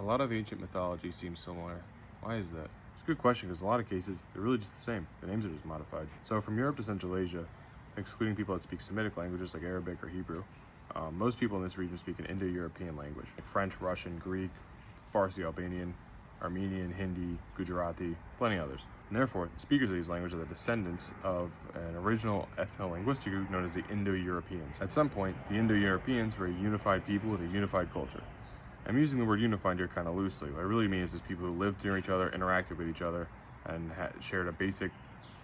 lot of ancient mythology seems similar. Why is that? It's a good question because in a lot of cases, they're really just the same. The names are just modified. So from Europe to Central Asia, excluding people that speak Semitic languages like Arabic or Hebrew, most people in this region speak an Indo-European language, like French, Russian, Greek, Farsi, Albanian, Armenian, Hindi, Gujarati, plenty others. And therefore, the speakers of these languages are the descendants of an original ethno-linguistic group known as the Indo-Europeans. At some point, the Indo-Europeans were a unified people with a unified culture. I'm using the word unified here kind of loosely. What I really mean is people who lived near each other, interacted with each other, and shared a basic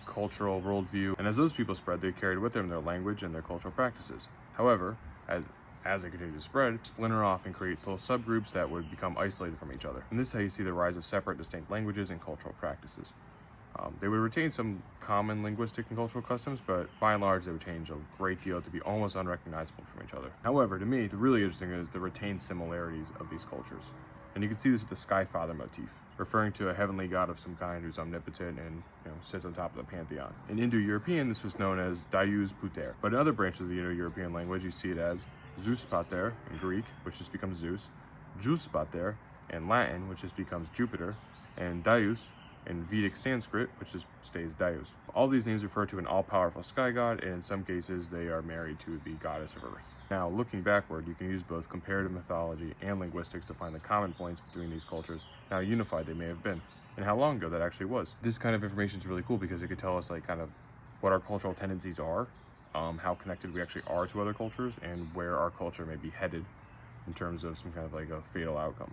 cultural worldview. And as those people spread, they carried with them their language and their cultural practices. However, as they continue to spread, splinter off and create full subgroups that would become isolated from each other. And this is how you see the rise of separate, distinct languages and cultural practices. They would retain some common linguistic and cultural customs, but by and large, they would change a great deal to be almost unrecognizable from each other. However, to me, the really interesting is the retained similarities of these cultures. And you can see this with the Sky Father motif, referring to a heavenly god of some kind who's omnipotent and sits on top of the pantheon. In Indo-European, this was known as Dyዔus ph₂tန့r. But in other branches of the Indo-European language, you see it as Zeus pater in Greek, which just becomes Zeus, Jus pater in Latin, which just becomes Jupiter, and Dyዔus in Vedic Sanskrit, which just stays Dyዔus. All these names refer to an all-powerful sky god, and in some cases they are married to the goddess of earth. Now, looking backward, you can use both comparative mythology and linguistics to find the common points between these cultures, and how unified they may have been, and how long ago that actually was. This kind of information is really cool because it could tell us kind of what our cultural tendencies are, how connected we actually are to other cultures, and where our culture may be headed in terms of some kind of a fatal outcome.